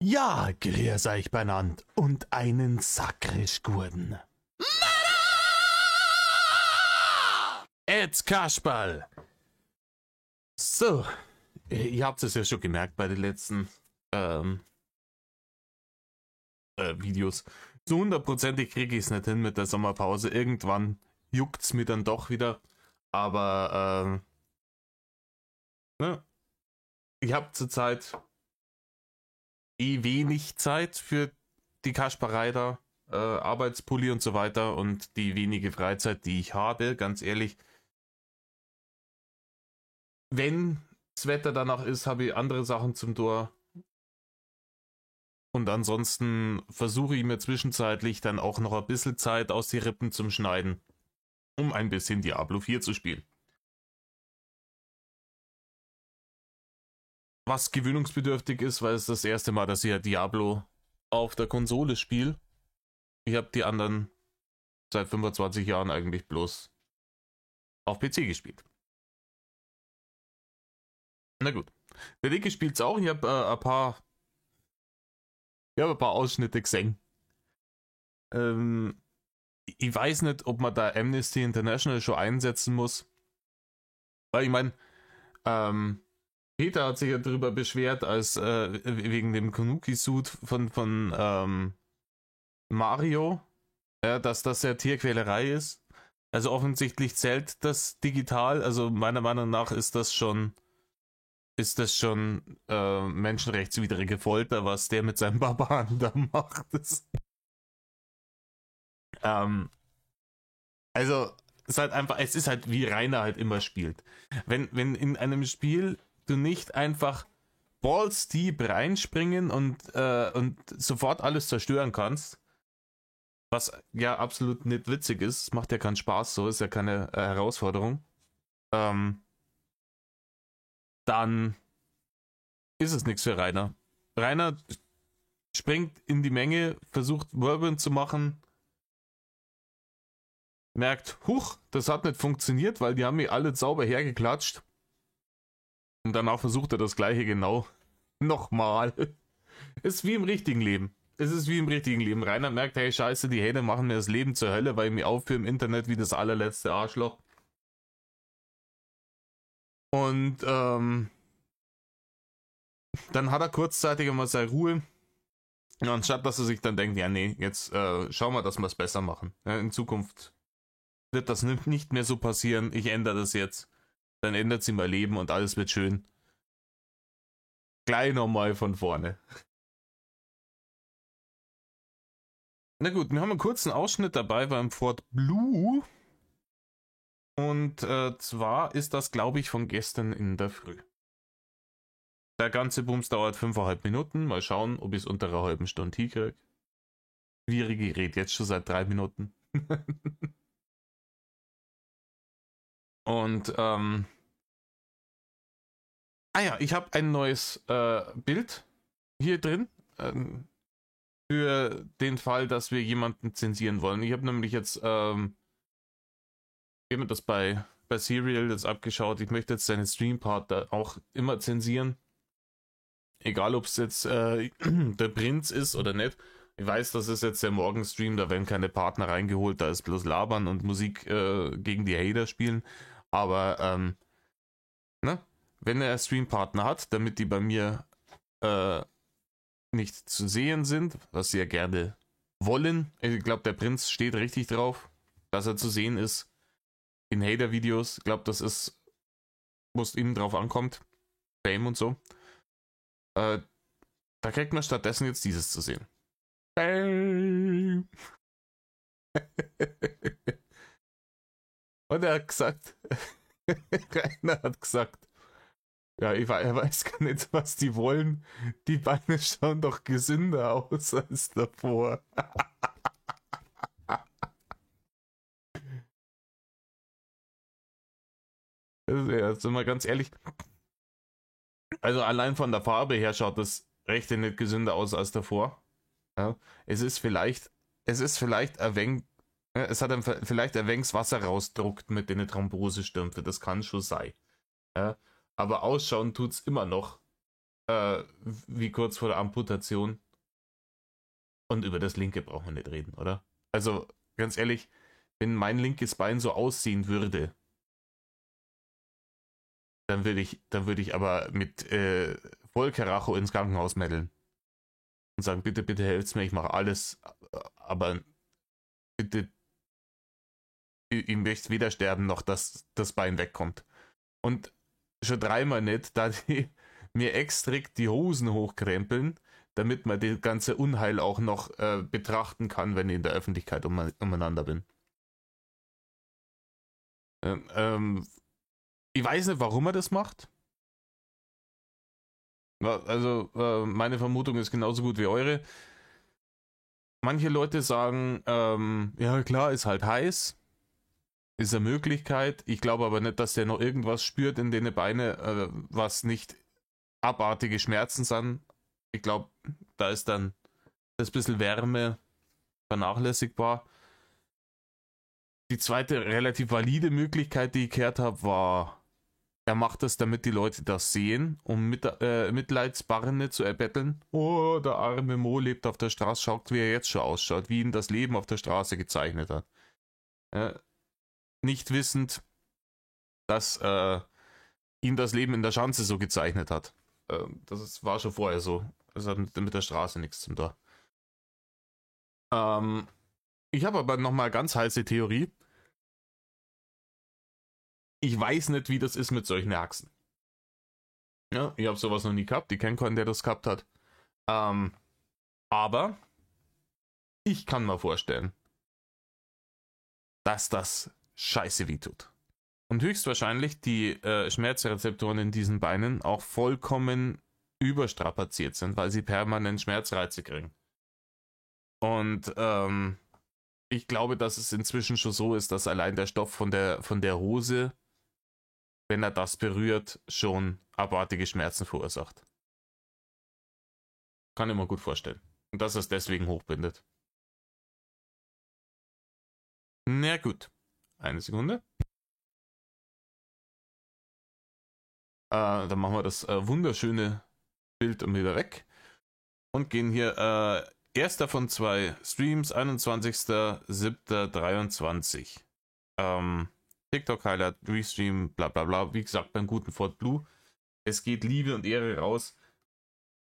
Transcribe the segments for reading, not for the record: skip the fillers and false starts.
Ja, grüß euch benannt und einen Sakrisch-Gurden. Jetzt Kasperl! So, ihr habt es ja schon gemerkt bei den letzten Videos. So hundertprozentig kriege ich es nicht hin mit der Sommerpause. Irgendwann juckt es mir dann doch wieder. Aber ne? Ich habe zurzeit wenig Zeit für die Kasperei da. Arbeitspulli und so weiter und die wenige Freizeit, die ich habe, ganz ehrlich, wenn das Wetter danach ist, habe ich andere Sachen zum Tor. Und ansonsten versuche ich mir zwischenzeitlich dann auch noch ein bisschen Zeit aus die Rippen zum Schneiden, um ein bisschen Diablo 4 zu spielen. Was gewöhnungsbedürftig ist, weil es das erste Mal, dass ich ja Diablo auf der Konsole spiele. Ich habe die anderen seit 25 Jahren eigentlich bloß auf PC gespielt. Na gut. Der Dicke spielt's auch. Ich habe ein paar Ausschnitte gesehen. Ich weiß nicht, ob man da Amnesty International schon einsetzen muss. Weil ich meine, Peter hat sich ja darüber beschwert, als wegen dem Kanuki-Suit von Mario, dass das ja Tierquälerei ist. Also offensichtlich zählt das digital. Also meiner Meinung nach ist das schon menschenrechtswidrige Folter, was der mit seinem Barbaren da macht. Also es ist halt wie Rainer halt immer spielt. Wenn in einem Spiel du nicht einfach balls deep reinspringen und sofort alles zerstören kannst, was ja absolut nicht witzig ist, macht ja keinen Spaß, so ist ja keine Herausforderung, dann ist es nichts für Rainer. Rainer springt in die Menge, versucht Whirlwind zu machen, merkt, huch, das hat nicht funktioniert, weil die haben mich alle sauber hergeklatscht. Und danach versucht er das gleiche genau nochmal. Ist wie im richtigen Leben. Es ist wie im richtigen Leben. Rainer merkt, hey scheiße, die Hater machen mir das Leben zur Hölle, weil ich mich aufführe im Internet wie das allerletzte Arschloch. Und dann hat er kurzzeitig einmal seine Ruhe. Anstatt dass er sich dann denkt, ja nee, jetzt schauen wir, dass wir es besser machen. Ja, in Zukunft wird das nicht mehr so passieren. Ich ändere das jetzt. Dann ändert sich mein Leben und alles wird schön. Gleich nochmal von vorne. Na gut, wir haben einen kurzen Ausschnitt dabei beim Fort Blue. Und zwar ist das, glaube ich, von gestern in der Früh. Der ganze Bums dauert 5,5 Minuten. Mal schauen, ob ich es unter einer halben Stunde hinkriege. Schwierige Rede, jetzt schon seit 3 Minuten. Und, ich habe ein neues Bild hier drin. Für den Fall, dass wir jemanden zensieren wollen. Ich habe nämlich jetzt, ich habe mir das bei Serial jetzt abgeschaut. Ich möchte jetzt seine Stream-Part auch immer zensieren. Egal, ob es jetzt der Prinz ist oder nicht. Ich weiß, das ist jetzt der Morgenstream, da werden keine Partner reingeholt, da ist bloß Labern und Musik gegen die Hater spielen. Aber, wenn er Streampartner hat, damit die bei mir nicht zu sehen sind, was sie ja gerne wollen. Ich glaube, der Prinz steht richtig drauf, dass er zu sehen ist in Hater-Videos. Ich glaube, das ist, wo es ihm drauf ankommt. Fame und so. Da kriegt man stattdessen jetzt dieses zu sehen. Fame. Und er hat gesagt, Rainer hat gesagt, ja, er weiß gar nicht, was die wollen. Die Beine schauen doch gesünder aus als davor. Ja, sind wir ganz ehrlich. Also allein von der Farbe her schaut das rechte nicht gesünder aus als davor. Ja, es ist vielleicht ein wenig, es hat vielleicht ein wenig Wasser rausdruckt mit den Thrombosestümpfe. Das kann schon sein. Ja, aber ausschauen tut's immer noch wie kurz vor der Amputation. Und über das linke brauchen wir nicht reden, oder? Also, ganz ehrlich, wenn mein linkes Bein so aussehen würde, dann würde ich aber mit Vollkaracho ins Krankenhaus melden und sagen, bitte, bitte helft mir, ich mache alles, aber bitte, ich möchte weder sterben, noch dass das Bein wegkommt. Und schon dreimal nicht, da die mir extra die Hosen hochkrempeln, damit man das ganze Unheil auch noch betrachten kann, wenn ich in der Öffentlichkeit umeinander bin. Ähm, ich weiß nicht, warum er das macht. Also, meine Vermutung ist genauso gut wie eure. Manche Leute sagen, ja klar, ist halt heiß, ist eine Möglichkeit. Ich glaube aber nicht, dass der noch irgendwas spürt in den Beine, was nicht abartige Schmerzen sind. Ich glaube, da ist dann das bisschen Wärme vernachlässigbar. Die zweite relativ valide Möglichkeit, die ich gehört habe, war, er macht das, damit die Leute das sehen, um Mitleidsbarne zu erbetteln. Oh, der arme Mo lebt auf der Straße, schaut, wie er jetzt schon ausschaut, wie ihn das Leben auf der Straße gezeichnet hat. Äh, nicht wissend, dass ihn das Leben in der Schanze so gezeichnet hat. War schon vorher so. Das hat mit der Straße nichts zu tun. Ich habe aber nochmal ganz heiße Theorie. Ich weiß nicht, wie das ist mit solchen Achsen. Ja, ich habe sowas noch nie gehabt. Ich kenne keinen, der das gehabt hat. Aber ich kann mir vorstellen, dass das scheiße weh tut. Und höchstwahrscheinlich die Schmerzrezeptoren in diesen Beinen auch vollkommen überstrapaziert sind, weil sie permanent Schmerzreize kriegen. Und ich glaube, dass es inzwischen schon so ist, dass allein der Stoff von der Hose, wenn er das berührt, schon abartige Schmerzen verursacht. Kann ich mir gut vorstellen. Und dass es deswegen hochbindet. Na gut. Eine Sekunde. Dann machen wir das wunderschöne Bild wieder weg. Und gehen hier erster von zwei Streams, 21.07.23. TikTok-Highlight, Restream, bla bla bla. Wie gesagt, beim guten Fort Blue. Es geht Liebe und Ehre raus.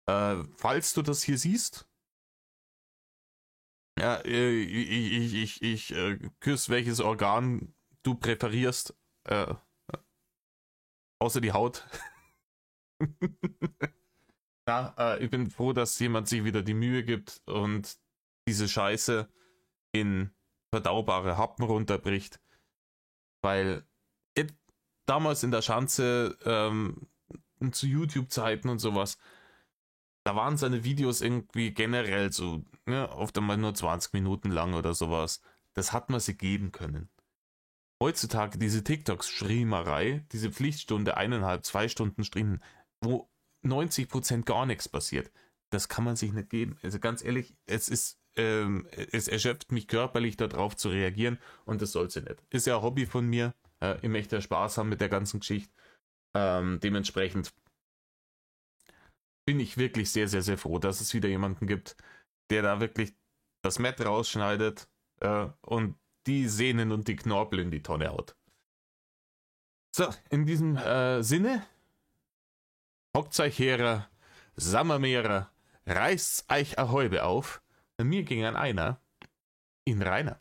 Falls du das hier siehst, ja, ich küsse welches Organ du präferierst, außer die Haut. Ja, ich bin froh, dass jemand sich wieder die Mühe gibt und diese Scheiße in verdaubare Happen runterbricht. Weil damals in der Schanze, zu YouTube-Zeiten und sowas, da waren seine Videos irgendwie generell so, ja, oft einmal nur 20 Minuten lang oder sowas. Das hat man sie geben können. Heutzutage diese TikTok-Streamerei, diese Pflichtstunde, 1,5, 2 Stunden Streamen, wo 90% gar nichts passiert, das kann man sich nicht geben. Also ganz ehrlich, es erschöpft mich körperlich darauf zu reagieren und das soll sie nicht. Ist ja ein Hobby von mir. Ich möchte ja Spaß haben mit der ganzen Geschichte. Dementsprechend bin ich wirklich sehr, sehr, sehr froh, dass es wieder jemanden gibt, der da wirklich das Mett rausschneidet und die Sehnen und die Knorpel in die Tonne haut. So, in diesem Sinne, hockt euch her, Sammermeerer, reißt's euch a Häube auf, mir ging an einer in Rainer.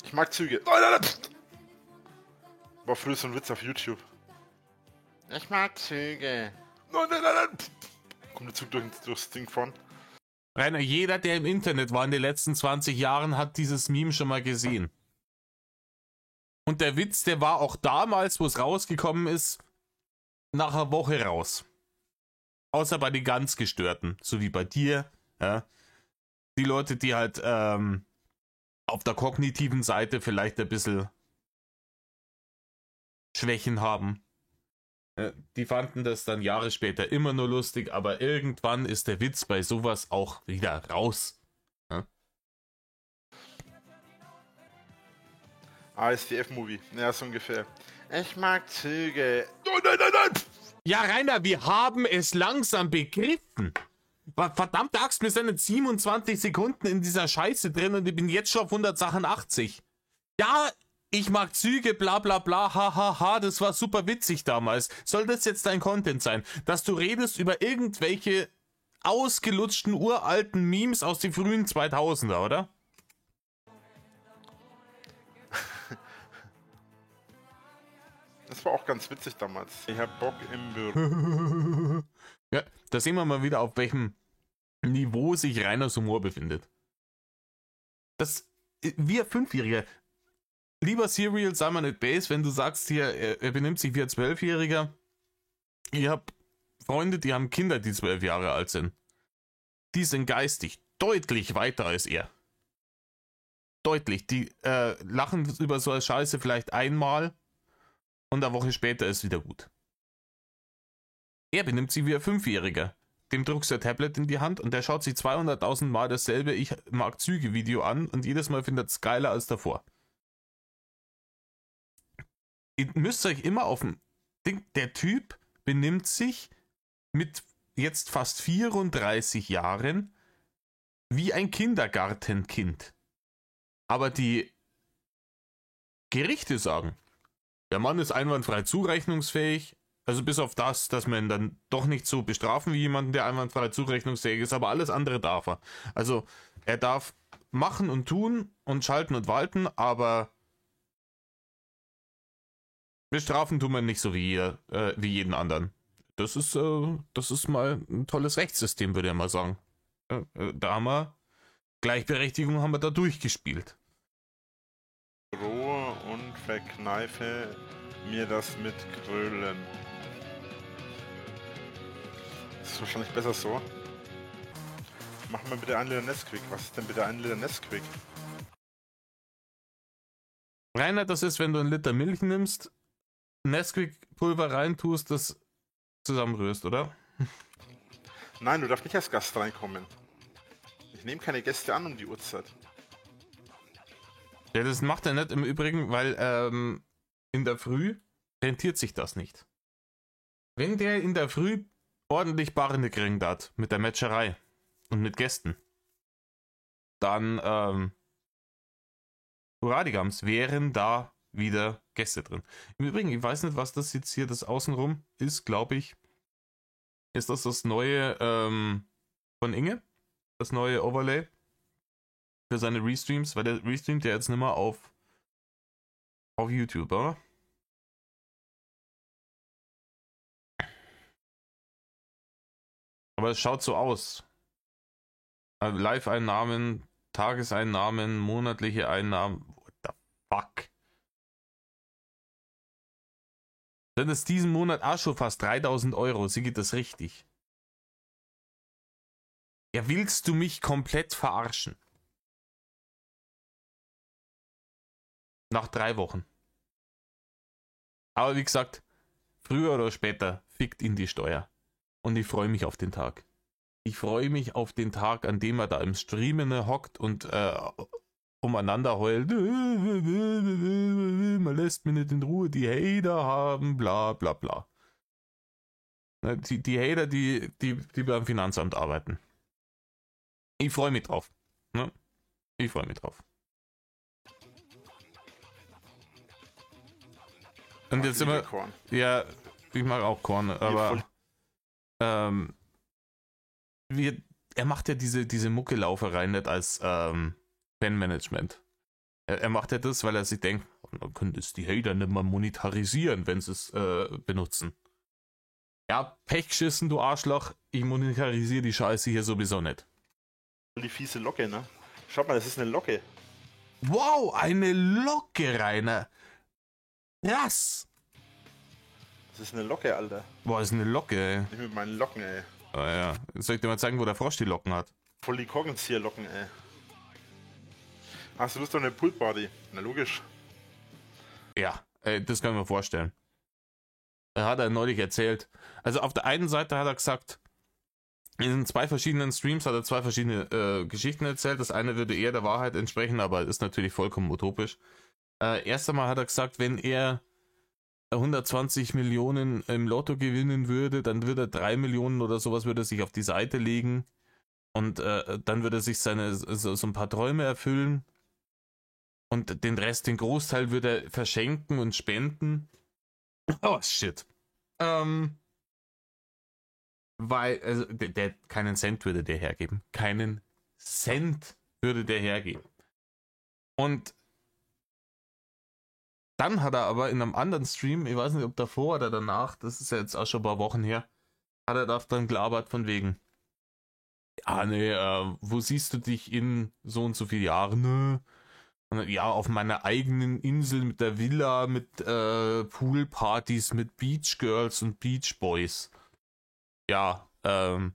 Ich mag Züge. Nein, nein, nein. War früher so ein Witz auf YouTube. Ich mag Züge. Nein, nein, nein, nein. Kommt der Zug durchs Ding gefahren? Rainer, jeder, der im Internet war in den letzten 20 Jahren, hat dieses Meme schon mal gesehen. Und der Witz, der war auch damals, wo es rausgekommen ist, nach einer Woche raus. Außer bei den ganz Gestörten, so wie bei dir. Ja. Die Leute, die halt auf der kognitiven Seite vielleicht ein bisschen Schwächen haben. Die fanden das dann Jahre später immer nur lustig, aber irgendwann ist der Witz bei sowas auch wieder raus. ASDF-Movie. Ja, so ungefähr. Ich mag Züge. Oh, nein. Ja, Rainer, wir haben es langsam begriffen. Verdammte Axt, wir sind jetzt 27 Sekunden in dieser Scheiße drin und ich bin jetzt schon auf 180. Ja, ich mag Züge, bla bla bla, hahaha, das war super witzig damals. Soll das jetzt dein Content sein? Dass du redest über irgendwelche ausgelutschten, uralten Memes aus den frühen 2000er, oder? Das war auch ganz witzig damals. Ich hab Bock im Büro. Ja, da sehen wir mal wieder, auf welchem Niveau sich Rainers Humor befindet. Das, wir Fünfjährige, lieber Serial, sei mal nicht base, wenn du sagst hier, er benimmt sich wie ein 12-Jähriger. Ich hab Freunde, die haben Kinder, die 12 Jahre alt sind. Die sind geistig deutlich weiter als er. Deutlich. Die lachen über so eine Scheiße vielleicht einmal und eine Woche später ist wieder gut. Er benimmt sich wie ein 5-Jähriger. Dem druckst du ein Tablet in die Hand und der schaut sich 200.000 Mal dasselbe Ich mag Züge-Video an und jedes Mal findet es geiler als davor. Ihr müsst euch immer auf den Ding, der Typ benimmt sich mit jetzt fast 34 Jahren wie ein Kindergartenkind. Aber die Gerichte sagen, der Mann ist einwandfrei zurechnungsfähig, also bis auf das, dass man ihn dann doch nicht so bestrafen wie jemanden, der einwandfrei zurechnungsfähig ist, aber alles andere darf er. Also er darf machen und tun und schalten und walten, aber bestrafen tun wir nicht so wie jeden anderen. Das ist mal ein tolles Rechtssystem, würde ich mal sagen. Da haben wir Gleichberechtigung haben wir da durchgespielt. Ruhe und verkneife mir das mit Grölen. Das ist wahrscheinlich besser so. Mach mal bitte 1 Liter Nesquik. Was ist denn bitte 1 Liter Nesquik? Rainer, das ist, wenn du 1 Liter Milch nimmst, Nesquik-Pulver reintust, das zusammenrührst, oder? Nein, du darfst nicht als Gast reinkommen. Ich nehme keine Gäste an um die Uhrzeit. Ja, das macht er nicht im Übrigen, weil in der Früh rentiert sich das nicht. Wenn der in der Früh ordentlich Barne kriegen hat mit der Metzgerei und mit Gästen, dann Hurradigams, wären da wieder Gäste drin. Im Übrigen, ich weiß nicht, was das jetzt hier, das Außenrum ist, glaube ich, ist das neue von Inge, das neue Overlay für seine Restreams, weil der restreamt ja jetzt nicht mehr auf YouTube, oder? Aber es schaut so aus. Live-Einnahmen, Tageseinnahmen, monatliche Einnahmen. What the fuck? Sind es diesen Monat auch schon fast 3.000 Euro? Sie geht das richtig. Ja, willst du mich komplett verarschen? Nach 3 Wochen. Aber wie gesagt, früher oder später fickt ihn die Steuer. Und ich freue mich auf den Tag. Ich freue mich auf den Tag, an dem er da im Streamen hockt und umeinander heult. Man lässt mich nicht in Ruhe, die Hater haben, bla bla bla. Die Hater, die beim Finanzamt arbeiten. Ich freue mich drauf. Ne? Ich freue mich drauf. Und jetzt immer. Korn. Ja, ich mag auch Korn, aber er macht ja diese Muckelauferei nicht als Fanmanagement. Er macht ja das, weil er sich denkt, man könnte es die Hater nicht mal monetarisieren, wenn sie es benutzen. Ja, Pechschissen, du Arschloch, ich monetarisiere die Scheiße hier sowieso nicht. Die fiese Locke, ne? Schaut mal, das ist eine Locke. Wow, eine Locke, Rainer. Krass. Das ist eine Locke, Alter. Boah, das ist eine Locke, ey. Nicht mit meinen Locken, ey. Oh, ja. Soll ich dir mal zeigen, wo der Frosch die Locken hat? Voll die Korkenzieher-Locken, ey. Hast du Lust auf eine Poolparty? Na, logisch. Ja, das kann ich mir vorstellen. Er hat neulich erzählt. Also auf der einen Seite hat er gesagt, in 2 verschiedenen Streams hat er 2 verschiedene Geschichten erzählt. Das eine würde eher der Wahrheit entsprechen, aber ist natürlich vollkommen utopisch. Erst einmal hat er gesagt, wenn er 120 Millionen im Lotto gewinnen würde, dann würde er 3 Millionen oder sowas würde er sich auf die Seite legen und dann würde er sich so ein paar Träume erfüllen und den Rest, den Großteil würde er verschenken und spenden. Oh, shit. Weil, also, keinen Cent würde der hergeben. Keinen Cent würde der hergeben. Und dann hat er aber in einem anderen Stream, ich weiß nicht, ob davor oder danach, das ist ja jetzt auch schon ein paar Wochen her, hat er dann gelabert von wegen, ja, nee, wo siehst du dich in so und so vielen Jahren? Ne? Und, ja, auf meiner eigenen Insel mit der Villa, mit Poolpartys, mit Beach Girls und Beach Boys. Ja, von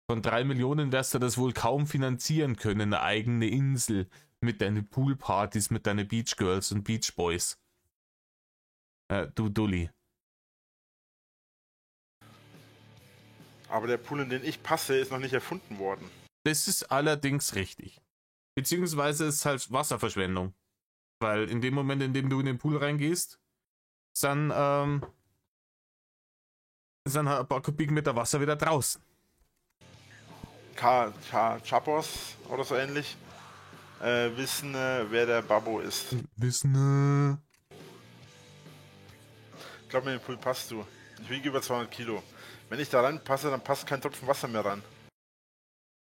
3 Millionen wirst du das wohl kaum finanzieren können, eine eigene Insel mit deinen Poolpartys, mit deinen Beach Girls und Beach Boys. Du Dulli. Aber der Pool, in den ich passe, ist noch nicht erfunden worden. Das ist allerdings richtig. Beziehungsweise ist halt Wasserverschwendung. Weil in dem Moment, in dem du in den Pool reingehst, sind halt ein paar Kubikmeter Wasser wieder draußen. Chapos oder so ähnlich wissen, wer der Babbo ist. Wissen. Ich glaube, in den Pool passt du. Ich wiege über 200 Kilo. Wenn ich da reinpasse, dann passt kein Tropfen Wasser mehr ran.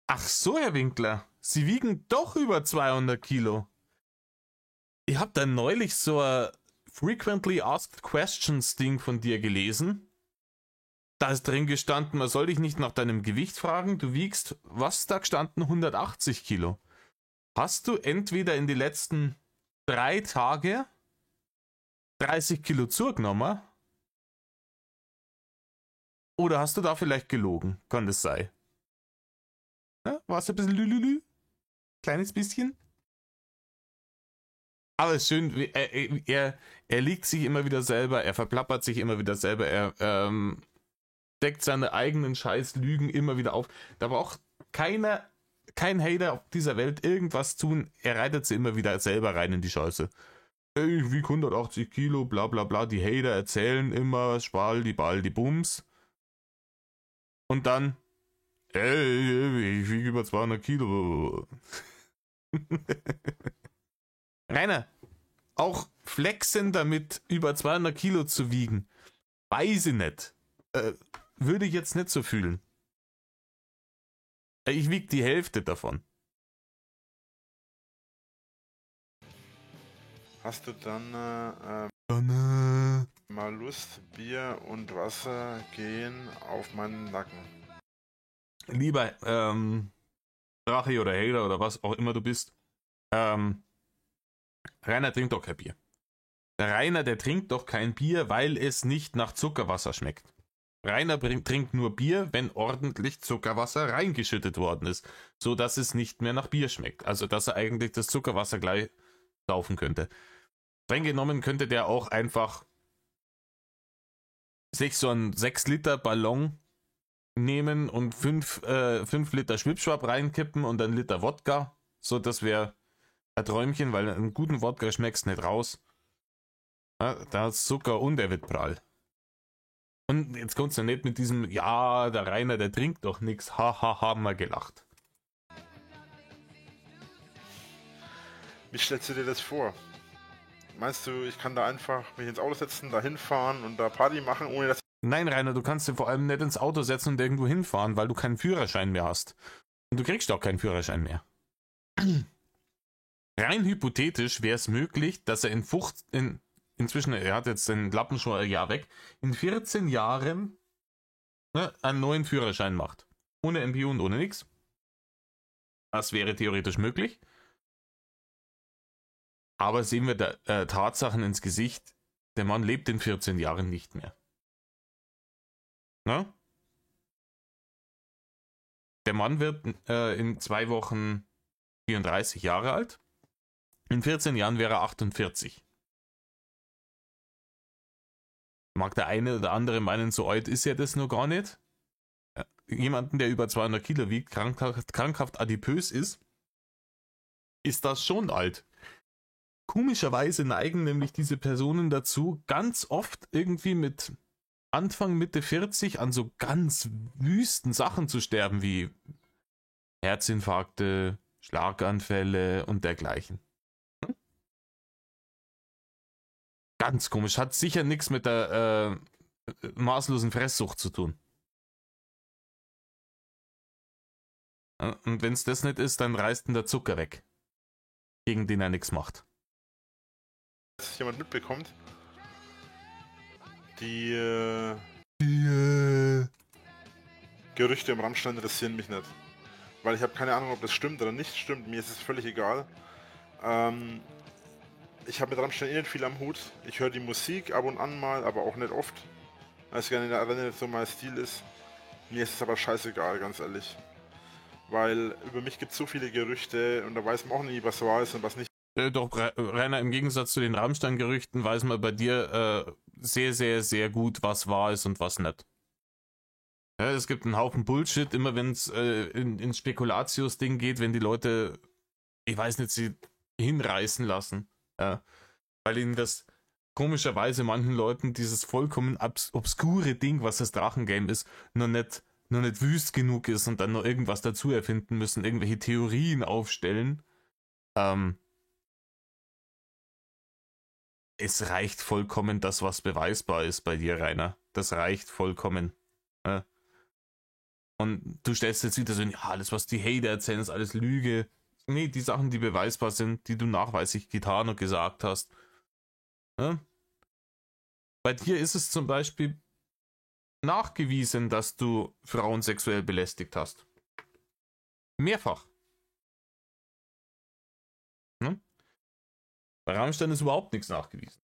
Ach so, Herr Winkler. Sie wiegen doch über 200 Kilo. Ich habe da neulich so ein Frequently Asked Questions Ding von dir gelesen. Da ist drin gestanden, man soll dich nicht nach deinem Gewicht fragen. Du wiegst, was da gestanden? 180 Kilo. Hast du entweder in die letzten 3 Tage 30 Kilo zugenommen? Oder hast du da vielleicht gelogen? Kann das sein? Ja, warst du ein bisschen lülülü? Kleines bisschen? Aber es ist schön, er liegt sich immer wieder selber, er verplappert sich immer wieder selber, er deckt seine eigenen Scheißlügen immer wieder auf. Da braucht kein Hater auf dieser Welt irgendwas tun, er reitet sie immer wieder selber rein in die Scheiße. Ey, ich wieg 180 Kilo, bla bla bla, die Hater erzählen immer, Spal, die Ball, die Bums. Und dann, ey, ich wiege über 200 Kilo. Rainer, auch flexen damit über 200 Kilo zu wiegen, weiß ich nicht. Würde ich jetzt nicht so fühlen. Ich wiege die Hälfte davon. Hast du dann mal Lust, Bier und Wasser gehen auf meinen Nacken? Lieber Drache oder Hater oder was auch immer du bist, Rainer trinkt doch kein Bier. Der Rainer, der trinkt doch kein Bier, weil es nicht nach Zuckerwasser schmeckt. Rainer trinkt nur Bier, wenn ordentlich Zuckerwasser reingeschüttet worden ist, so dass es nicht mehr nach Bier schmeckt. Also dass er eigentlich das Zuckerwasser gleich saufen könnte. Streng genommen könnte der auch einfach sich so einen 6 Liter Ballon nehmen und 5 Liter Schwipschwap reinkippen und einen Liter Wodka. So, das wäre ein Träumchen, weil einen guten Wodka schmeckst nicht raus. Ja, da ist Zucker und er wird prall. Und jetzt kommst du nicht mit diesem, ja, der Rainer, der trinkt doch nix. Haha, haben wir gelacht. Wie stellst du dir das vor? Meinst du, ich kann da einfach mich ins Auto setzen, da hinfahren und da Party machen, ohne dass... Nein, Rainer, du kannst dir vor allem nicht ins Auto setzen und irgendwo hinfahren, weil du keinen Führerschein mehr hast. Und du kriegst auch keinen Führerschein mehr. Rein hypothetisch wäre es möglich, dass er inzwischen, er hat jetzt den Lappen schon ein Jahr weg, in 14 Jahren einen neuen Führerschein macht. Ohne MPU und ohne nix. Das wäre theoretisch möglich. Aber sehen wir der Tatsachen ins Gesicht, der Mann lebt in 14 Jahren nicht mehr. Na? Der Mann wird in 2 Wochen 34 Jahre alt. In 14 Jahren wäre er 48. Mag der eine oder andere meinen, so alt ist er das nur gar nicht. Jemanden, der über 200 Kilo wiegt, krankhaft adipös ist das schon alt. Komischerweise neigen nämlich diese Personen dazu, ganz oft irgendwie mit Anfang, Mitte 40 an so ganz wüsten Sachen zu sterben, wie Herzinfarkte, Schlaganfälle und dergleichen. Ganz komisch. Hat sicher nichts mit der maßlosen Fresssucht zu tun. Und wenn es das nicht ist, dann reißt ihn der Zucker weg, gegen den er nichts macht. Dass jemand mitbekommt, die Gerüchte im Rammstein interessieren mich nicht. Weil ich habe keine Ahnung, ob das stimmt oder nicht stimmt. Mir ist es völlig egal. Ich habe mit Rammstein eh nicht viel am Hut. Ich höre die Musik ab und an mal, aber auch nicht oft. Weil es gerne in der Arena nicht so mein Stil ist. Mir ist es aber scheißegal, ganz ehrlich. Weil über mich gibt es so viele Gerüchte und da weiß man auch nie, was wahr ist und was nicht. Doch, Rainer, im Gegensatz zu den Rammstein-Gerüchten weiß man bei dir sehr, sehr, sehr gut, was wahr ist und was nicht. Ja, es gibt einen Haufen Bullshit, immer wenn es ins Spekulatius-Ding geht, wenn die Leute, ich weiß nicht, sie hinreißen lassen. Ja, weil ihnen das komischerweise manchen Leuten dieses vollkommen obskure Ding, was das Drachengame ist, nur nicht wüst genug ist und dann noch irgendwas dazu erfinden müssen, irgendwelche Theorien aufstellen. Es reicht vollkommen das, was beweisbar ist bei dir, Rainer. Das reicht vollkommen. Ja. Und du stellst jetzt wieder so, ja, alles, was die Hater erzählen, ist alles Lüge. Nee, die Sachen, die beweisbar sind, die du nachweislich getan und gesagt hast. Ja? Bei dir ist es zum Beispiel nachgewiesen, dass du Frauen sexuell belästigt hast. Mehrfach. Ja? Bei Rammstein ist überhaupt nichts nachgewiesen.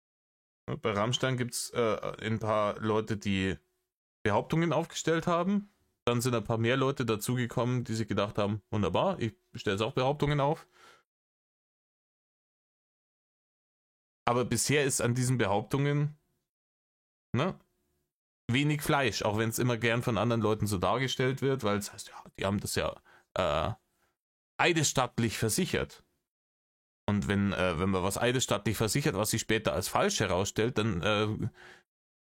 Ja, bei Rammstein gibt es ein paar Leute, die Behauptungen aufgestellt haben. Dann sind ein paar mehr Leute dazugekommen, die sich gedacht haben, wunderbar, ich stelle jetzt auch Behauptungen auf. Aber bisher ist an diesen Behauptungen wenig Fleisch, auch wenn es immer gern von anderen Leuten so dargestellt wird, weil es heißt, ja, die haben das ja eidesstattlich versichert. Und wenn man was eidesstattlich versichert, was sich später als falsch herausstellt, dann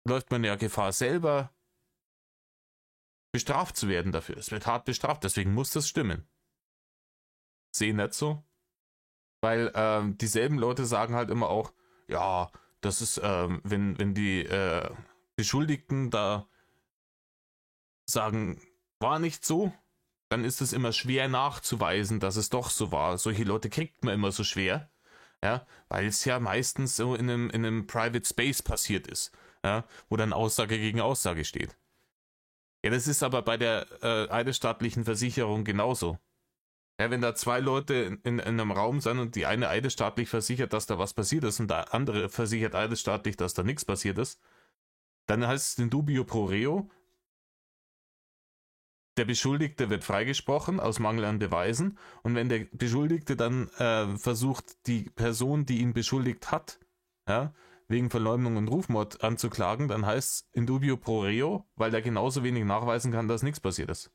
läuft man ja Gefahr, selber bestraft zu werden dafür. Es wird hart bestraft, deswegen muss das stimmen. Sehe nicht so. Weil dieselben Leute sagen halt immer auch, ja, das ist, wenn die Beschuldigten da sagen, war nicht so, dann ist es immer schwer nachzuweisen, dass es doch so war. Solche Leute kriegt man immer so schwer, ja, weil es ja meistens so in einem Private Space passiert ist, ja, wo dann Aussage gegen Aussage steht. Ja, das ist aber bei der eidesstattlichen Versicherung genauso. Ja, wenn da zwei Leute in einem Raum sind und die eine eidesstattlich versichert, dass da was passiert ist und der andere versichert eidesstattlich, dass da nichts passiert ist, dann heißt es in dubio pro reo, der Beschuldigte wird freigesprochen aus Mangel an Beweisen und wenn der Beschuldigte dann versucht, die Person, die ihn beschuldigt hat, ja, wegen Verleumdung und Rufmord anzuklagen, dann heißt es in dubio pro reo, weil der genauso wenig nachweisen kann, dass nichts passiert ist.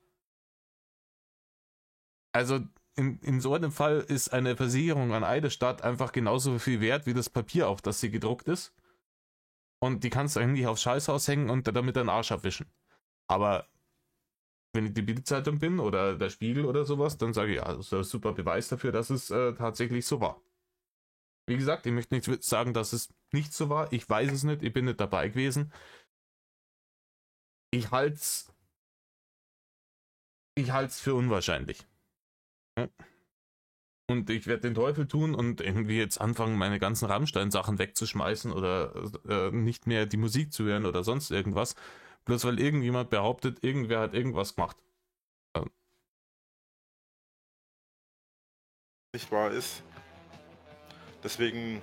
Also in so einem Fall ist eine Versicherung an Eidesstatt einfach genauso viel wert wie das Papier, auf das sie gedruckt ist. Und die kannst du eigentlich aufs Scheißhaus hängen und damit deinen Arsch abwischen. Aber wenn ich die Bildzeitung bin oder der Spiegel oder sowas, dann sage ich, ja, das ist ein super Beweis dafür, dass es tatsächlich so war. Wie gesagt, ich möchte nicht sagen, dass es nicht so war. Ich weiß es nicht, ich bin nicht dabei gewesen. Ich halt's für unwahrscheinlich. Und ich werde den Teufel tun und irgendwie jetzt anfangen, meine ganzen Rammstein-Sachen wegzuschmeißen oder nicht mehr die Musik zu hören oder sonst irgendwas. Bloß weil irgendjemand behauptet, irgendwer hat irgendwas gemacht. Nicht wahr ist. Deswegen.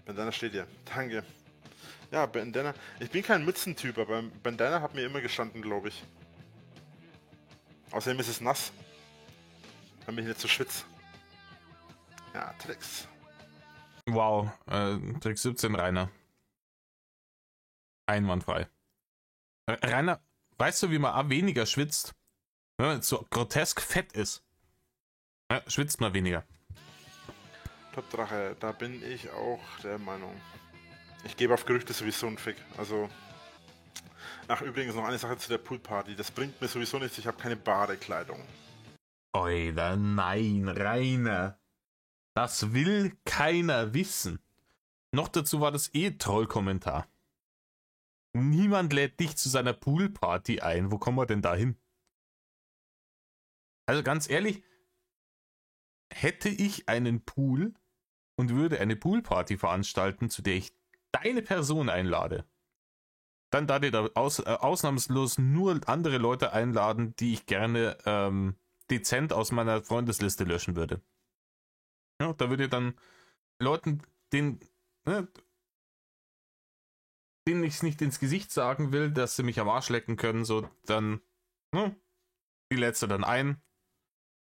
Bandana steht hier. Danke. Ja, Bandana. Ich bin kein Mützentyp, aber Bandana hat mir immer gestanden, glaube ich. Außerdem ist es nass. Damit ich nicht so schwitze. Ja, Tricks. Wow, Trick 17, Rainer. Einwandfrei. Rainer, weißt du, wie man weniger schwitzt? Wenn man so grotesk fett ist. Ja, schwitzt mal weniger. Top Drache, da bin ich auch der Meinung. Ich gebe auf Gerüchte sowieso einen Fick. Also. Ach, übrigens noch eine Sache zu der Poolparty. Das bringt mir sowieso nichts, ich habe keine Badekleidung. Alter, nein, Rainer. Das will keiner wissen. Noch dazu war das Troll-Kommentar. Niemand lädt dich zu seiner Poolparty ein. Wo kommen wir denn da hin? Also ganz ehrlich, hätte ich einen Pool und würde eine Poolparty veranstalten, zu der ich deine Person einlade, dann darf ich da ausnahmslos nur andere Leute einladen, die ich gerne dezent aus meiner Freundesliste löschen würde. Ja, da würde ich dann Leuten, denen ich es nicht ins Gesicht sagen will, dass sie mich am Arsch lecken können, so dann, die lädst du dann ein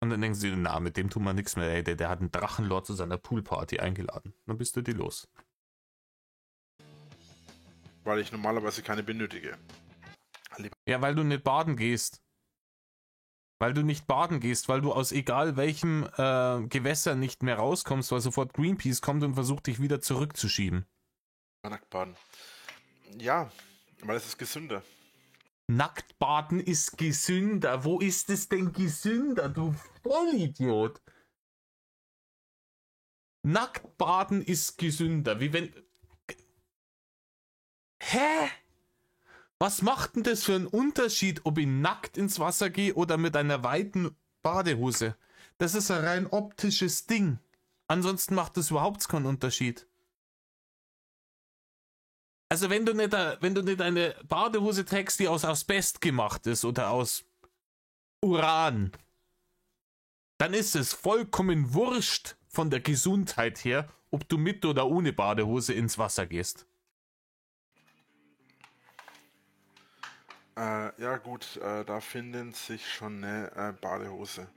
und dann denken sie, na, mit dem tun wir nichts mehr, ey, der hat einen Drachenlord zu seiner Poolparty eingeladen. Dann bist du die los. Weil ich normalerweise keine benötige. Ja, weil du nicht baden gehst. Weil du nicht baden gehst, weil du aus egal welchem Gewässer nicht mehr rauskommst, weil sofort Greenpeace kommt und versucht, dich wieder zurückzuschieben. Nackt baden. Ja, weil es ist gesünder. Nacktbaden ist gesünder. Wo ist es denn gesünder, du Vollidiot? Nacktbaden ist gesünder. Wie wenn... Hä? Was macht denn das für einen Unterschied, ob ich nackt ins Wasser gehe oder mit einer weiten Badehose? Das ist ein rein optisches Ding. Ansonsten macht das überhaupt keinen Unterschied. Also wenn du nicht eine Badehose trägst, die aus Asbest gemacht ist oder aus Uran, dann ist es vollkommen wurscht von der Gesundheit her, ob du mit oder ohne Badehose ins Wasser gehst. Ja gut, da finden sich schon eine Badehose.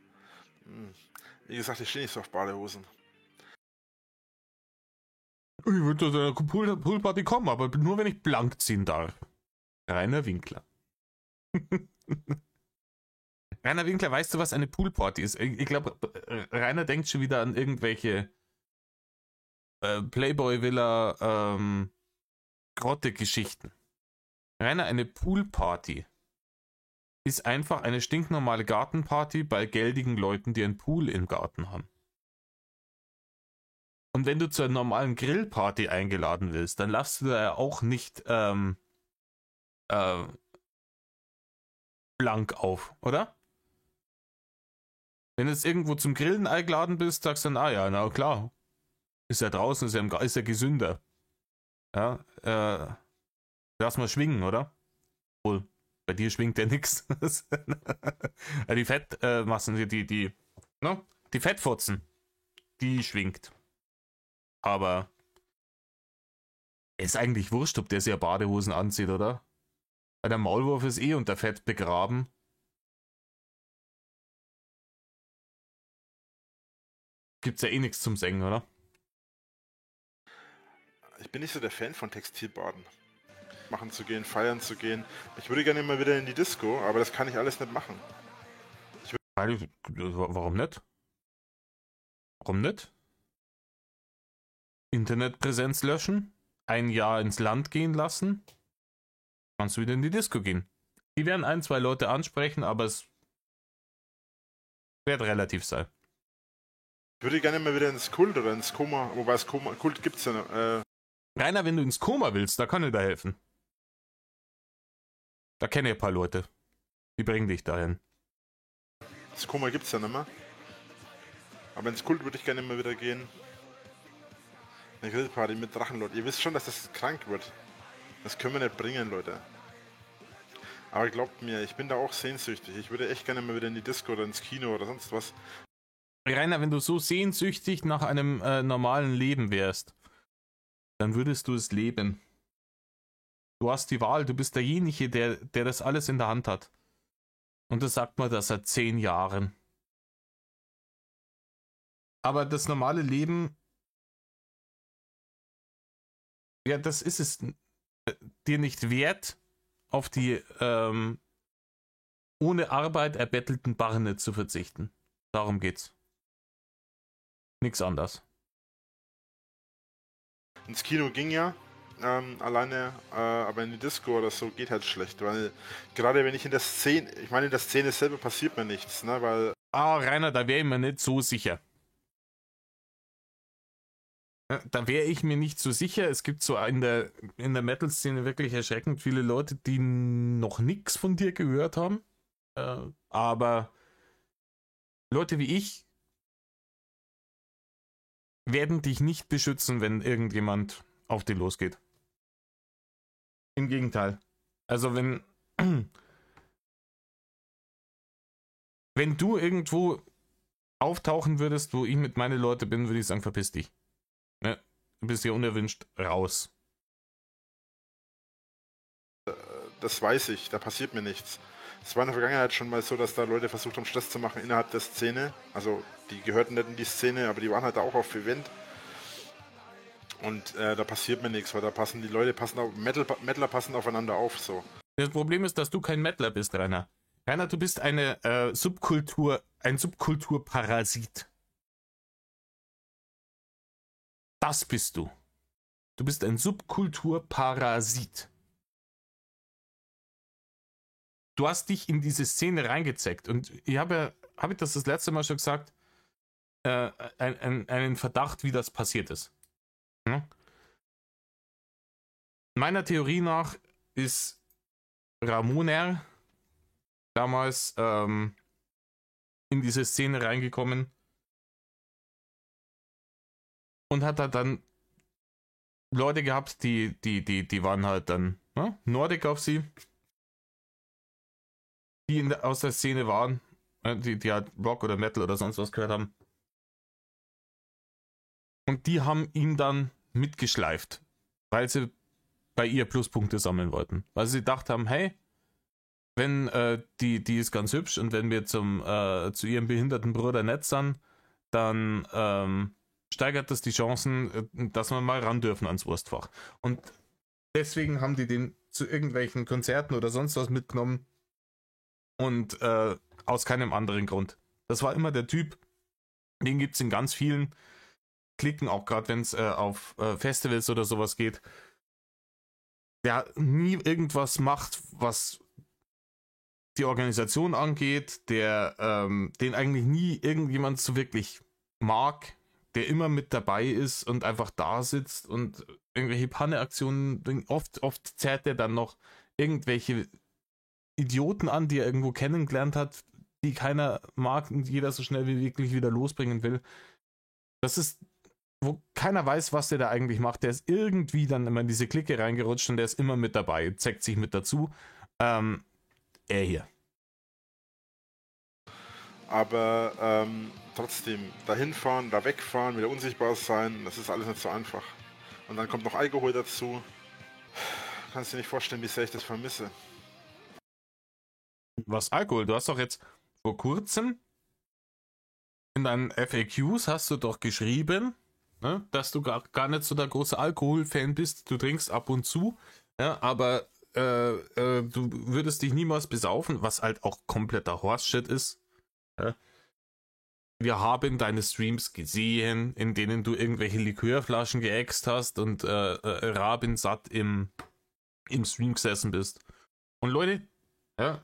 Wie gesagt, ich stehe nicht so auf Badehosen. Ich würde zu einer Poolparty kommen, aber nur wenn ich blank ziehen darf. Rainer Winkler. Rainer Winkler, weißt du, was eine Poolparty ist? Ich glaube, Rainer denkt schon wieder an irgendwelche Playboy-Villa Grotte-Geschichten. Rainer, eine Poolparty ist einfach eine stinknormale Gartenparty bei geldigen Leuten, die einen Pool im Garten haben. Und wenn du zur normalen Grillparty eingeladen willst, dann lass du da ja auch nicht blank auf, oder? Wenn du jetzt irgendwo zum Grillen eingeladen bist, sagst du dann, ah ja, na klar. Ist ja draußen, ist ja gesünder. Ja, lass mal schwingen, oder? Wohl, bei dir schwingt ja nix. Die Fettmassen, die Fettfotzen, die schwingt. Aber ist eigentlich wurscht, ob der sich ja Badehosen anzieht, oder? Weil der Maulwurf ist eh unter Fett begraben. Gibt's ja eh nichts zum Sengen, oder? Ich bin nicht so der Fan von Textilbaden. Machen zu gehen, feiern zu gehen. Ich würde gerne mal wieder in die Disco, aber das kann ich alles nicht machen. Warum nicht? Warum nicht? Internetpräsenz löschen, ein Jahr ins Land gehen lassen, kannst du wieder in die Disco gehen. Die werden 1, 2 Leute ansprechen, aber es wird relativ sein. Ich würde gerne mal wieder ins Kult oder ins Koma, wobei Kult gibt's ja noch. Rainer, wenn du ins Koma willst, da kann ich da helfen. Da kenne ich ein paar Leute. Die bringen dich dahin. Das Koma gibt's ja nicht mehr. Aber ins Kult würde ich gerne mal wieder gehen. Eine Grillparty mit Drachenlord. Ihr wisst schon, dass das krank wird. Das können wir nicht bringen, Leute. Aber glaubt mir, ich bin da auch sehnsüchtig. Ich würde echt gerne mal wieder in die Disco oder ins Kino oder sonst was. Rainer, wenn du so sehnsüchtig nach einem normalen Leben wärst, dann würdest du es leben. Du hast die Wahl, du bist derjenige, der das alles in der Hand hat. Und das sagt man das seit 10 Jahren. Aber das normale Leben, ja, das ist es dir nicht wert, auf die ohne Arbeit erbettelten Barne zu verzichten. Darum geht's. Nichts anderes. Ins Kino ging ja alleine, aber in die Disco oder so geht halt schlecht, weil gerade wenn ich in der Szene, ich meine, in der Szene selber passiert mir nichts, ne, weil... Rainer, da wäre ich mir nicht so sicher. Da wäre ich mir nicht so sicher. Es gibt so in der Metal-Szene wirklich erschreckend viele Leute, die noch nichts von dir gehört haben. Aber Leute wie ich werden dich nicht beschützen, wenn irgendjemand auf dich losgeht. Im Gegenteil. Also wenn du irgendwo auftauchen würdest, wo ich mit meinen Leuten bin, würde ich sagen, verpiss dich. Ne? Du bist ja unerwünscht raus. Das weiß ich, da passiert mir nichts. Es war in der Vergangenheit schon mal so, dass da Leute versucht haben, Stress zu machen innerhalb der Szene. Also die gehörten nicht in die Szene, aber die waren halt da auch auf Event. Und da passiert mir nichts, weil da passen die Leute, Metaler passen aufeinander auf, so. Das Problem ist, dass du kein Mettler bist, Rainer. Rainer, du bist ein Subkulturparasit. Das bist du. Du bist ein Subkulturparasit. Du hast dich in diese Szene reingezeckt und ich habe ich das letzte Mal schon gesagt, einen Verdacht, wie das passiert ist. Hm? Meiner Theorie nach ist Ramoner damals in diese Szene reingekommen und hat da dann Leute gehabt, die waren halt dann Nordic auf sie, die aus der Szene waren, die halt Rock oder Metal oder sonst was gehört haben. Und die haben ihn dann mitgeschleift, weil sie bei ihr Pluspunkte sammeln wollten. Weil sie gedacht haben, hey, wenn die ist ganz hübsch und wenn wir zu ihrem behinderten Bruder nett sind, dann steigert das die Chancen, dass wir mal ran dürfen ans Wurstfach. Und deswegen haben die den zu irgendwelchen Konzerten oder sonst was mitgenommen und aus keinem anderen Grund. Das war immer der Typ, den gibt es in ganz vielen Klicken, auch gerade wenn es auf Festivals oder sowas geht, der nie irgendwas macht, was die Organisation angeht, der den eigentlich nie irgendjemand so wirklich mag, der immer mit dabei ist und einfach da sitzt und irgendwelche Panne-Aktionen, oft zerrt er dann noch irgendwelche Idioten an, die er irgendwo kennengelernt hat, die keiner mag und jeder so schnell wie möglich wieder losbringen will. Das ist, wo keiner weiß, was der da eigentlich macht. Der ist irgendwie dann immer in diese Clique reingerutscht und der ist immer mit dabei, zeckt sich mit dazu. Er hier. Aber trotzdem, da hinfahren, da wegfahren, wieder unsichtbar sein, das ist alles nicht so einfach. Und dann kommt noch Alkohol dazu. Kannst du dir nicht vorstellen, wie sehr ich das vermisse. Was Alkohol? Du hast doch jetzt vor kurzem in deinen FAQs hast du doch geschrieben, ne, dass du gar nicht so der große Alkoholfan bist. Du trinkst ab und zu, ja, aber du würdest dich niemals besaufen, was halt auch kompletter Horse-Shit ist. Ja. Wir haben deine Streams gesehen, in denen du irgendwelche Likörflaschen geäxt hast und rabensatt im Stream gesessen bist. Und Leute, ja,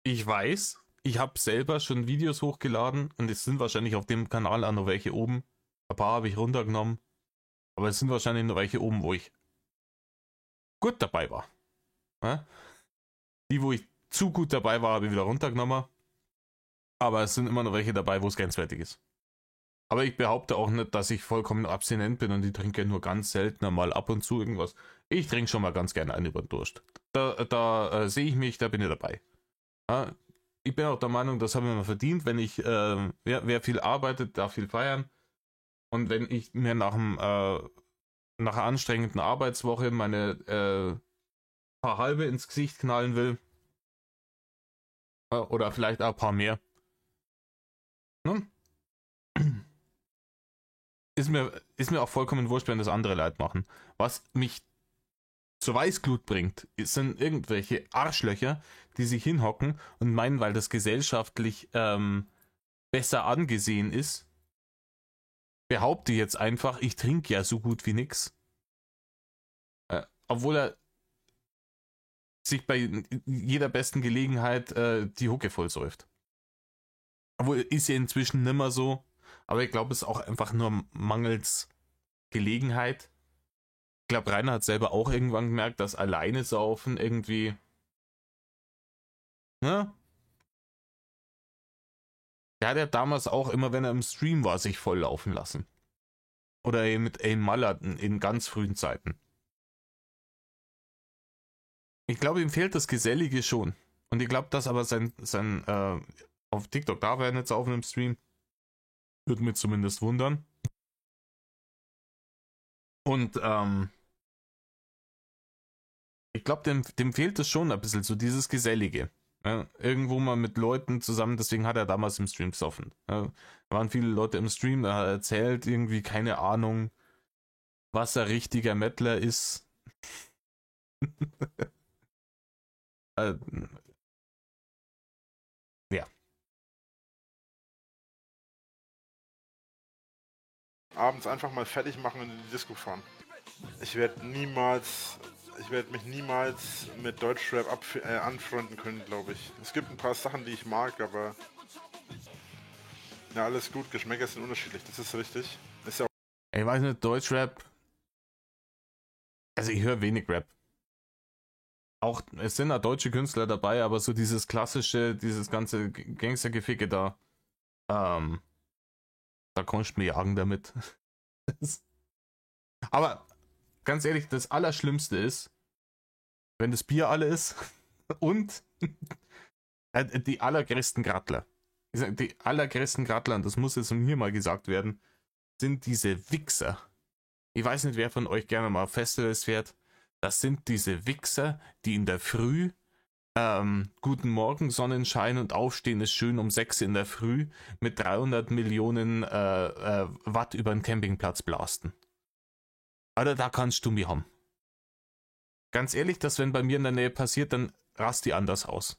ich weiß, ich habe selber schon Videos hochgeladen und es sind wahrscheinlich auf dem Kanal auch noch welche oben. Ein paar habe ich runtergenommen, aber es sind wahrscheinlich noch welche oben, wo ich gut dabei war. Ja? Die, wo ich zu gut dabei war, habe ich wieder runtergenommen. Aber es sind immer noch welche dabei, wo es grenzwertig ist. Aber ich behaupte auch nicht, dass ich vollkommen abstinent bin und ich trinke nur ganz selten mal ab und zu irgendwas. Ich trinke schon mal ganz gerne einen über den Durst. Da sehe ich mich, da bin ich dabei. Ja, ich bin auch der Meinung, das haben wir mal verdient. Wenn ich, wer viel arbeitet, darf viel feiern. Und wenn ich mir nach einer anstrengenden Arbeitswoche meine paar halbe ins Gesicht knallen will, oder vielleicht auch ein paar mehr, ne? Ist mir auch vollkommen wurscht, wenn das andere Leute machen. Was mich zur Weißglut bringt, sind irgendwelche Arschlöcher, die sich hinhocken und meinen, weil das gesellschaftlich besser angesehen ist, behaupte jetzt einfach, ich trinke ja so gut wie nix. Obwohl er sich bei jeder besten Gelegenheit die Hucke vollsäuft. Obwohl, ist ja inzwischen nimmer so. Aber ich glaube, es ist auch einfach nur mangels Gelegenheit. Ich glaube, Rainer hat selber auch irgendwann gemerkt, dass alleine saufen irgendwie, ne? Der hat ja damals auch immer, wenn er im Stream war, sich voll laufen lassen. Oder mit Aim Mallard in ganz frühen Zeiten. Ich glaube, ihm fehlt das Gesellige schon. Und ich glaube, dass aber sein auf TikTok, da war er jetzt auf einem Stream. Würde mich zumindest wundern. Und ich glaube, dem fehlt es schon ein bisschen, so dieses Gesellige. Ja, irgendwo mal mit Leuten zusammen, deswegen hat er damals im Stream gesoffen. Ja, da waren viele Leute im Stream, da hat er erzählt, irgendwie keine Ahnung, was ein richtiger Mettler ist. äh, ja. Abends einfach mal fertig machen und in die Disco fahren. Ich werde mich niemals mit Deutschrap anfreunden können, glaube ich. Es gibt ein paar Sachen, die ich mag, aber ja, alles gut, Geschmäcker sind unterschiedlich, das ist richtig. Ist ja Ich weiß nicht, Deutschrap. Also ich höre wenig Rap. Auch, es sind auch deutsche Künstler dabei, aber so dieses klassische, dieses ganze Gangstergeficke da, da kannst du mir jagen damit. Aber ganz ehrlich, das Allerschlimmste ist, wenn das Bier alle ist und die allergrößten Grattler. Die allergrößten Grattler, und das muss jetzt hier mal gesagt werden, sind diese Wichser. Ich weiß nicht, wer von euch gerne mal auf Festivals fährt. Das sind diese Wichser, die in der Früh guten Morgen, Sonnenschein und Aufstehen ist schön um 6 in der Früh mit 300 Millionen Watt über den Campingplatz blasten. Alter, da kannst du mich haben. Ganz ehrlich, das, wenn bei mir in der Nähe passiert, dann rast die anders aus.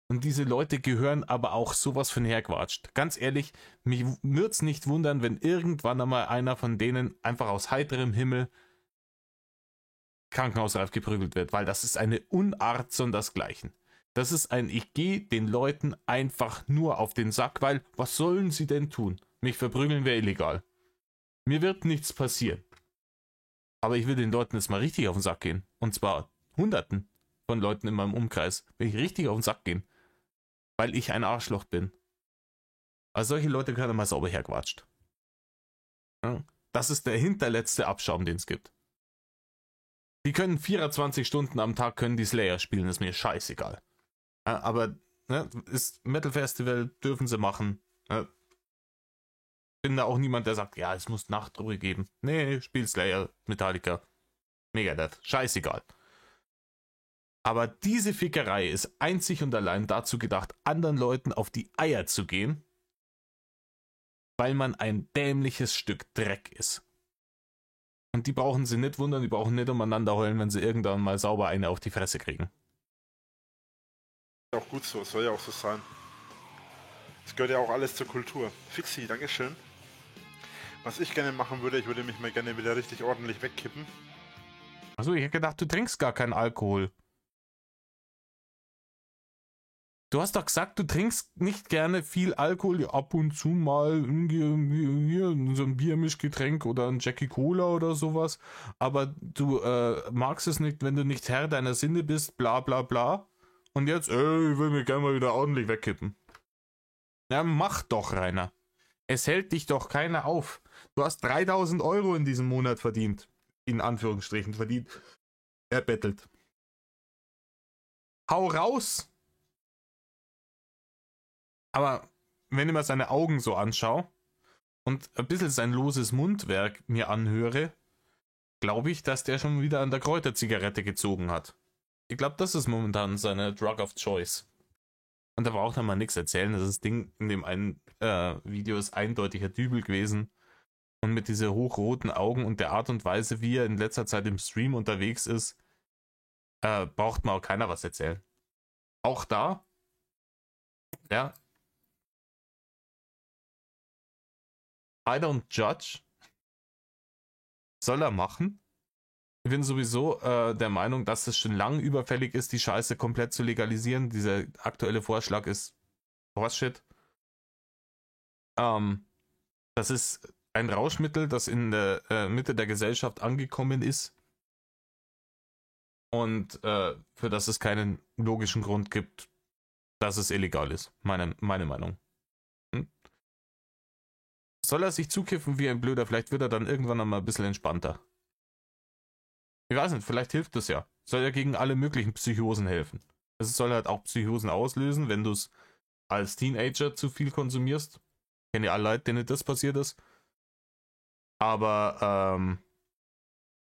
Und diese Leute gehören aber auch sowas von herquatscht. Ganz ehrlich, mich würde es nicht wundern, wenn irgendwann einmal einer von denen einfach aus heiterem Himmel krankenhausreif geprügelt wird, weil das ist eine Unart sondersgleichen. Das ist ich gehe den Leuten einfach nur auf den Sack, weil, was sollen sie denn tun? Mich verprügeln wäre illegal. Mir wird nichts passieren. Aber ich will den Leuten jetzt mal richtig auf den Sack gehen. Und zwar Hunderten von Leuten in meinem Umkreis. Will ich richtig auf den Sack gehen. Weil ich ein Arschloch bin. Also solche Leute können mal sauber herquatscht. Ja? Das ist der hinterletzte Abschaum, den es gibt. Die können 24 Stunden am Tag können die Slayer spielen, ist mir scheißegal. Ja, aber ne, ist Metal Festival, dürfen sie machen. Ja. Bin da auch niemand, der sagt, ja, es muss Nachtruhe geben. Nee, spiel Slayer, Metallica, Megadeth, scheißegal. Aber diese Fickerei ist einzig und allein dazu gedacht, anderen Leuten auf die Eier zu gehen, weil man ein dämliches Stück Dreck ist. Und die brauchen sie nicht wundern, die brauchen nicht umeinander heulen, wenn sie irgendwann mal sauber eine auf die Fresse kriegen. auch gut so, es soll ja auch so sein. Es gehört ja auch alles zur Kultur. Fixi, Dankeschön. Was ich gerne machen würde, ich würde mich mal gerne wieder richtig ordentlich wegkippen. Achso, ich hätte gedacht, du trinkst gar keinen Alkohol. Du hast doch gesagt, du trinkst nicht gerne viel Alkohol, ab und zu mal hier, so ein Biermischgetränk oder ein Jackie Cola oder sowas, aber du magst es nicht, wenn du nicht Herr deiner Sinne bist, bla bla bla. Und jetzt, ich will mich gerne mal wieder ordentlich wegkippen. Ja, mach doch, Rainer. Es hält dich doch keiner auf. Du hast 3.000 Euro in diesem Monat verdient. In Anführungsstrichen verdient. Erbettelt. Hau raus! Aber wenn ich mir seine Augen so anschaue und ein bisschen sein loses Mundwerk mir anhöre, glaube ich, dass der schon wieder an der Kräuterzigarette gezogen hat. Ich glaube, das ist momentan seine Drug of Choice. Und da braucht er mal nichts erzählen. Das Ding in dem einen Video ist eindeutiger Dübel gewesen. Und mit diese hochroten Augen und der Art und Weise, wie er in letzter Zeit im Stream unterwegs ist, braucht mir auch keiner was erzählen. Auch da, ja, I don't judge. Soll er machen. Ich bin sowieso der Meinung, dass es schon lang überfällig ist, die Scheiße komplett zu legalisieren. Dieser aktuelle Vorschlag ist Horseshit. Das ist ein Rauschmittel, das in der Mitte der Gesellschaft angekommen ist und für das es keinen logischen Grund gibt, dass es illegal ist. Meine Meinung. Soll er sich zukiffen wie ein Blöder? Vielleicht wird er dann irgendwann einmal ein bisschen entspannter. Ich weiß nicht, vielleicht hilft das ja. Soll ja gegen alle möglichen Psychosen helfen. Es soll halt auch Psychosen auslösen, wenn du es als Teenager zu viel konsumierst. Ich kenne ja alle Leute, denen das passiert ist. Aber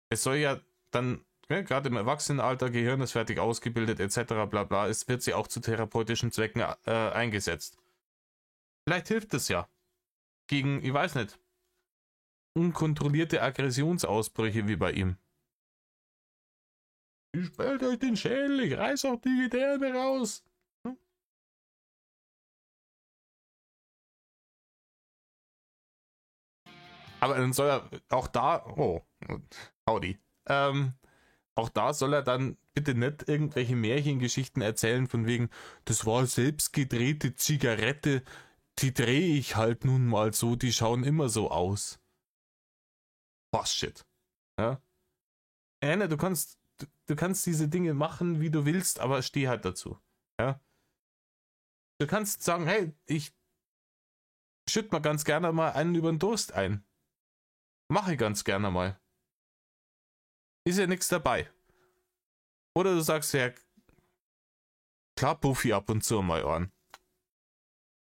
es soll ja dann, gerade im Erwachsenenalter, Gehirn ist fertig ausgebildet, etc. bla bla, es wird sie auch zu therapeutischen Zwecken eingesetzt. Vielleicht hilft es ja. Gegen, ich weiß nicht, unkontrollierte Aggressionsausbrüche wie bei ihm. Ich spalt euch den Schädel, ich reiß auch die Gedärme raus. Aber dann soll er auch da, howdy, auch da soll er dann bitte nicht irgendwelche Märchengeschichten erzählen von wegen, das war selbst gedrehte Zigarette, die drehe ich halt nun mal so, die schauen immer so aus. Bullshit. Ja? Du kannst diese Dinge machen, wie du willst, aber steh halt dazu. Ja? Du kannst sagen, hey, ich schütt mal ganz gerne mal einen über den Durst ein. Mache ich ganz gerne mal. Ist ja nichts dabei. Oder du sagst ja, klar Buffy ab und zu mal an.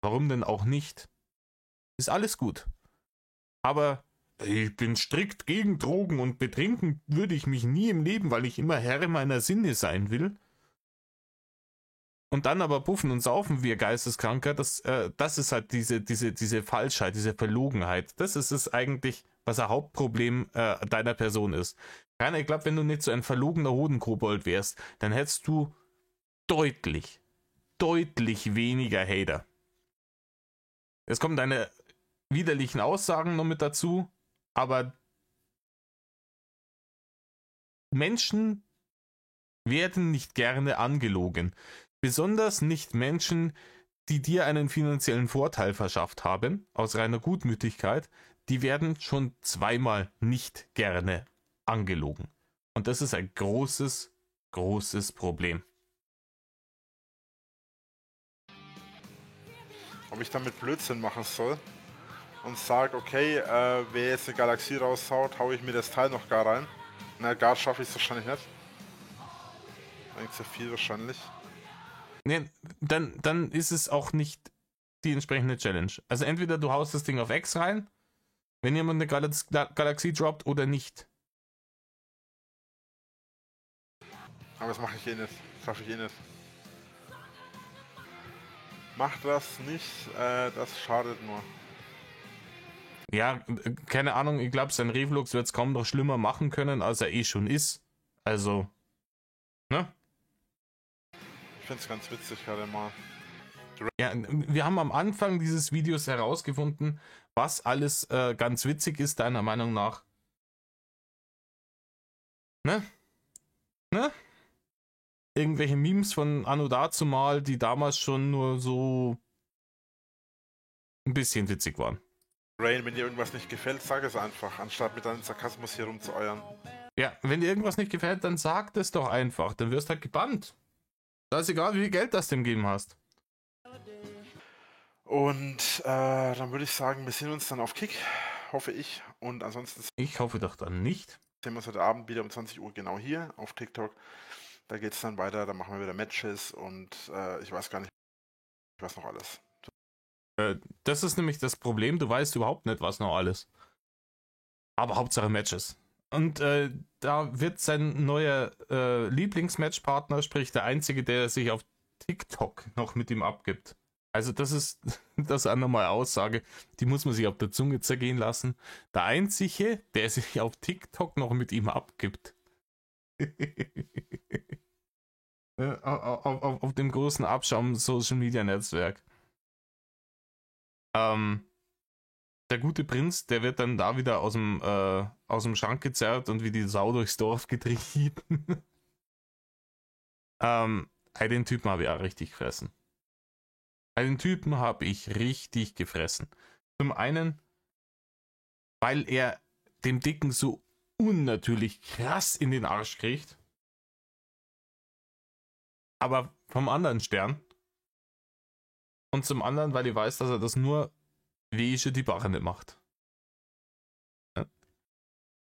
Warum denn auch nicht? Ist alles gut. Aber ich bin strikt gegen Drogen und betrinken würde ich mich nie im Leben, weil ich immer Herr meiner Sinne sein will. Und dann aber puffen und saufen wie ein Geisteskranker, das ist halt diese Falschheit, diese Verlogenheit. Das ist es eigentlich, was ein Hauptproblem deiner Person ist. Rainer, ich glaube, wenn du nicht so ein verlogener Hodenkobold wärst, dann hättest du deutlich weniger Hater. Es kommen deine widerlichen Aussagen noch mit dazu, aber Menschen werden nicht gerne angelogen. Besonders nicht Menschen, die dir einen finanziellen Vorteil verschafft haben, aus reiner Gutmütigkeit, die werden schon zweimal nicht gerne angelogen. Und das ist ein großes Problem. Ob ich damit Blödsinn machen soll und sage, okay, wer jetzt eine Galaxie raushaut, hau ich mir das Teil noch gar rein. Na, gar schaffe ich es wahrscheinlich nicht. Eigentlich zu viel wahrscheinlich. Nee, dann ist es auch nicht die entsprechende Challenge. Also entweder du haust das Ding auf X rein, wenn jemand eine Galaxie droppt, oder nicht. Aber das mache ich eh nicht. Das schaffe ich eh nicht. Macht das nicht, das schadet nur. Ja, keine Ahnung, ich glaube, sein Reflux wird es kaum noch schlimmer machen können, als er eh schon ist. Also, ne? Ich finde es ganz witzig gerade mal. Ja, wir haben am Anfang dieses Videos herausgefunden, was alles ganz witzig ist, deiner Meinung nach. Ne? Ne? Irgendwelche Memes von Anno dazumal, die damals schon nur so ein bisschen witzig waren. Rain, wenn dir irgendwas nicht gefällt, sag es einfach, anstatt mit deinem Sarkasmus hier rumzueiern. Ja, wenn dir irgendwas nicht gefällt, dann sag das doch einfach. Dann wirst du halt gebannt. Da ist egal, wie viel Geld das dem gegeben hast. Und dann würde ich sagen, wir sehen uns dann auf Kick, hoffe ich. Und ansonsten Ich hoffe doch dann nicht. sehen wir uns heute Abend wieder um 20 Uhr genau hier auf TikTok. Da geht es dann weiter, da machen wir wieder Matches und ich weiß gar nicht, was noch alles. Das ist nämlich das Problem, du weißt überhaupt nicht, was noch alles. Aber Hauptsache Matches. Und da wird sein neuer Lieblingsmatchpartner, sprich der einzige, der sich auf TikTok noch mit ihm abgibt. Also das ist eine normale Aussage, die muss man sich auf der Zunge zergehen lassen. Der einzige, der sich auf TikTok noch mit ihm abgibt. auf dem großen Abschaum Social Media Netzwerk. der gute Prinz, der wird dann da wieder aus dem Schrank gezerrt und wie die Sau durchs Dorf getrieben. Den Typen habe ich auch richtig gefressen. Den Typen habe ich richtig gefressen. Zum einen, weil er dem Dicken so unnatürlich krass in den Arsch kriegt. Aber vom anderen Stern. Und zum anderen, weil ich weiß, dass er das nur wie ich die Barre nicht macht.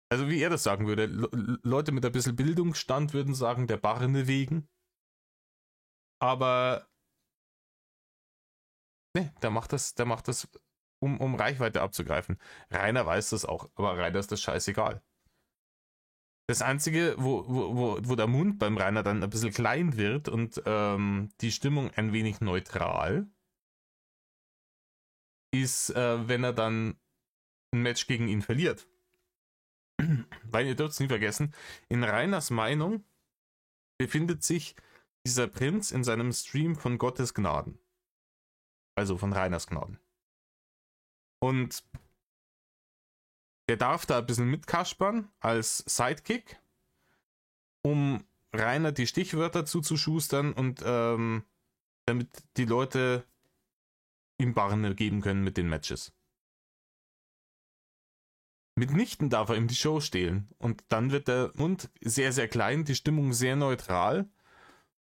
Also wie er das sagen würde, Leute mit ein bisschen Bildungsstand würden sagen, der Barne wegen. Aber ne, der macht das, um Reichweite abzugreifen. Rainer weiß das auch, aber Rainer ist das scheißegal. Das Einzige, wo der Mund beim Rainer dann ein bisschen klein wird und die Stimmung ein wenig neutral, ist, wenn er dann ein Match gegen ihn verliert. Weil ihr dürft es nie vergessen, in Rainers Meinung befindet sich dieser Prinz in seinem Stream von Gottes Gnaden. Also von Rainers Gnaden. Und der darf da ein bisschen mitkaspern als Sidekick, um Rainer die Stichwörter zuzuschustern und damit die Leute ihm Barne geben können mit den Matches. Mitnichten darf er ihm die Show stehlen. Und dann wird der Mund sehr, sehr klein, die Stimmung sehr neutral.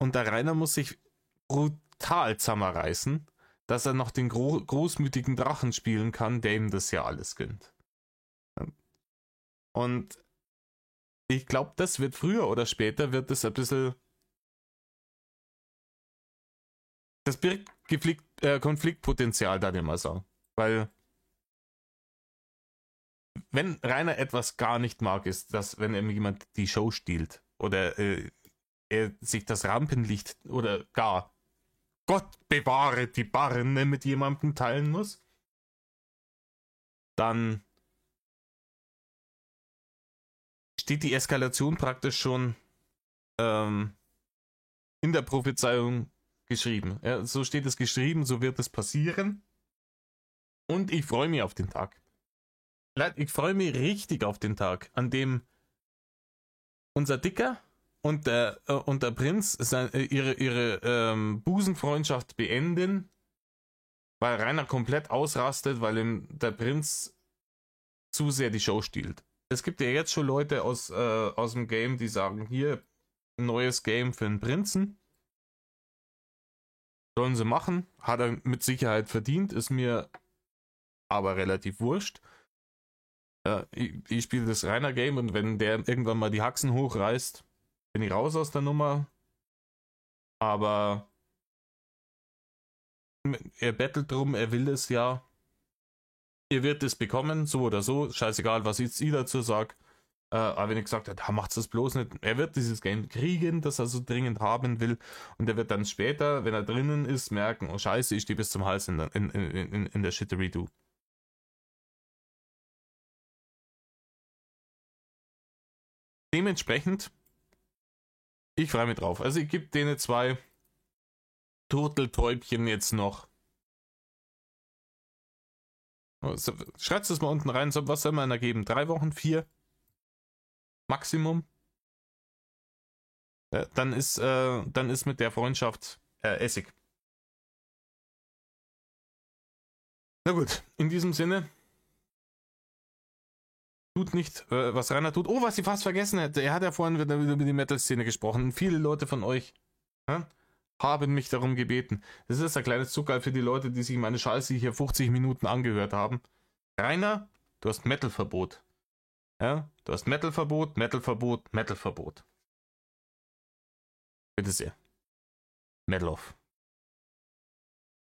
Und der Rainer muss sich brutal zusammenreißen, dass er noch den großmütigen Drachen spielen kann, der ihm das ja alles gönnt. Und ich glaube, das wird früher oder später, wird das ein bisschen... Das birgt Konfliktpotenzial, da ich mal sagen. Weil wenn Rainer etwas gar nicht mag, ist, dass wenn ihm jemand die Show stiehlt oder er sich das Rampenlicht oder gar Gott bewahre die Barne mit jemandem teilen muss, dann steht die Eskalation praktisch schon in der Prophezeiung geschrieben. Ja, so steht es geschrieben, so wird es passieren. Und ich freue mich auf den Tag. Ich freue mich richtig auf den Tag, an dem unser Dicker und der Prinz ihre Busenfreundschaft beenden, weil Rainer komplett ausrastet, weil ihm der Prinz zu sehr die Show stiehlt. Es gibt ja jetzt schon Leute aus dem Game, die sagen, hier, ein neues Game für den Prinzen. Sollen sie machen, hat er mit Sicherheit verdient, ist mir aber relativ wurscht. Ich spiele das Rainer-Game und wenn der irgendwann mal die Haxen hochreißt, bin ich raus aus der Nummer. Aber er bettelt drum, er will es ja. Ihr wird es bekommen, so oder so. Scheißegal, was ich dazu sage. Aber wenn ich gesagt habe, macht's das bloß nicht. Er wird dieses Game kriegen, das er so dringend haben will. Und er wird dann später, wenn er drinnen ist, merken, oh scheiße, ich stehe bis zum Hals in der Shittery-Do. Dementsprechend, ich freue mich drauf. Also ich gebe denen 2 Turteltäubchen jetzt noch. Schreibt es mal unten rein, was soll man da geben? 3 Wochen, 4? Maximum? Dann ist mit der Freundschaft Essig. Na gut, in diesem Sinne. Tut nicht, was Rainer tut. Oh, was ich fast vergessen hätte. Er hat ja vorhin wieder über die Metal-Szene gesprochen. Und viele Leute von euch haben mich darum gebeten. Das ist ein kleines Zuckerl für die Leute, die sich meine Scheiße hier 50 Minuten angehört haben. Rainer, du hast Metal-Verbot. Ja, du hast Metal-Verbot, Metal-Verbot, Metal-Verbot. Bitte sehr. Metal off.